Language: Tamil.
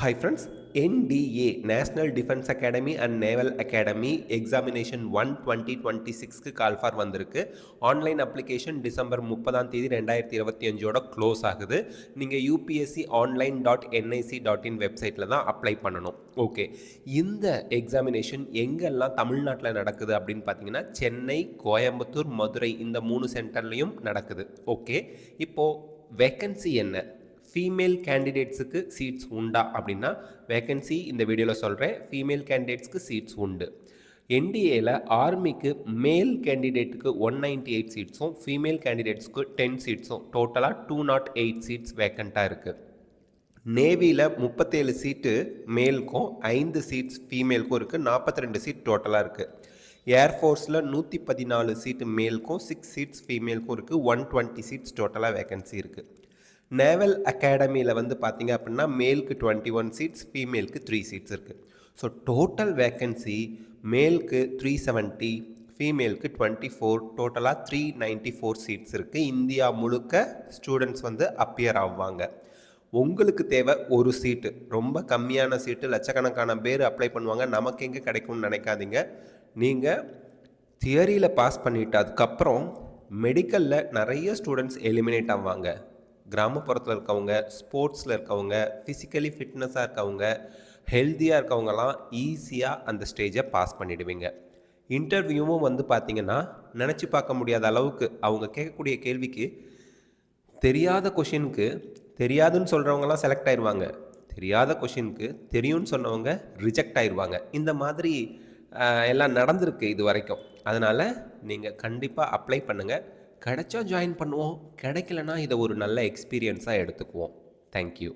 Hi friends, NDA National Defense Academy and Naval Academy Examination 1 2026க்கு கால் ஃபார் வந்திருக்கு. ஆன்லைன் அப்ளிகேஷன் டிசம்பர் 30ஆம் தேதி 2025ஓட க்ளோஸ் ஆகுது. நீங்கள் upsconline.nic.in வெப்சைட்டில் தான் அப்ளை பண்ணணும். ஓகே, இந்த எக்ஸாமினேஷன் எங்கெல்லாம் தமிழ்நாட்டில் நடக்குது அப்படின்னு பார்த்தீங்கன்னா சென்னை, கோயம்புத்தூர், மதுரை இந்த 3 சென்டர்லேயும் நடக்குது. ஓகே, இப்போது வேக்கன்சி என்ன, ஃபீமேல் கேண்டிடேட்ஸுக்கு சீட்ஸ் உண்டா அப்படின்னா வேக்கன்சி இந்த வீடியோவில் சொல்கிறேன். ஃபீமேல் கேண்டிடேட்ஸ்க்கு சீட்ஸ் உண்டு. என்டிஏல ஆர்மிக்கு மேல் கேண்டிடேட்டுக்கு 198 சீட்ஸும் ஃபீமேல் கேண்டிடேட்ஸ்க்கு 10 சீட்ஸும் டோட்டலாக 208 சீட்ஸ் வேக்கண்ட்டாக இருக்குது. நேவியில் 37 சீட்டு மேலுக்கும் 5 சீட்ஸ் ஃபீமேலுக்கும் இருக்குது. 42 சீட் டோட்டலாக இருக்குது. ஏர்ஃபோர்ஸில் 114 சீட்டு மேலுக்கும் 6 சீட்ஸ் ஃபீமேலுக்கும் இருக்குது. 120 சீட்ஸ் டோட்டலாக வேக்கன்சி இருக்குது. நேவல் அகாடமியில் வந்து பார்த்திங்க அப்படின்னா மேலுக்கு 21 சீட்ஸ், ஃபீமேலுக்கு 3 சீட்ஸ் இருக்குது. ஸோ டோட்டல் வேக்கன்சி மேலுக்கு 370, ஃபீமேலுக்கு 24, டோட்டலாக 394 சீட்ஸ் இருக்குது. இந்தியா முழுக்க ஸ்டூடெண்ட்ஸ் வந்து அப்பியர் ஆவாங்க. உங்களுக்கு தேவை ஒரு சீட்டு, ரொம்ப கம்மியான சீட்டு, லட்சக்கணக்கான பேர் அப்ளை பண்ணுவாங்க, நமக்கு எங்கே கிடைக்கும்னு நினைக்காதீங்க. நீங்கள் தியரியில் பாஸ் பண்ணிவிட்டு அதுக்கப்புறம் மெடிக்கலில் நிறைய ஸ்டூடெண்ட்ஸ் எலிமினேட் ஆவாங்க. கிராமப்புறத்தில் இருக்கவங்க, ஸ்போர்ட்ஸில் இருக்கவங்க, ஃபிசிக்கலி ஃபிட்னஸாக இருக்கவங்க, ஹெல்த்தியாக இருக்கவங்கலாம் ஈஸியாக அந்த ஸ்டேஜை பாஸ் பண்ணிடுவீங்க. இன்டர்வியூவும் வந்து பார்த்திங்கன்னா நினச்சி பார்க்க முடியாத அளவுக்கு அவங்க கேட்கக்கூடிய கேள்விக்கு தெரியாத கொஷினுக்கு தெரியாதுன்னு சொல்கிறவங்களாம் செலக்ட் ஆயிடுவாங்க, தெரியாத கொஷினுக்கு தெரியும்னு சொன்னவங்க ரிஜெக்ட் ஆயிடுவாங்க. இந்த மாதிரி எல்லாம் நடந்திருக்கு இது வரைக்கும். அதனால் நீங்கள் கண்டிப்பாக அப்ளை பண்ணுங்கள். கிடைச்சா ஜாயின் பண்ணுவோம், கிடைக்கலனா இதை ஒரு நல்ல எக்ஸ்பீரியன்ஸாக எடுத்துக்குவோம். தேங்க்யூ.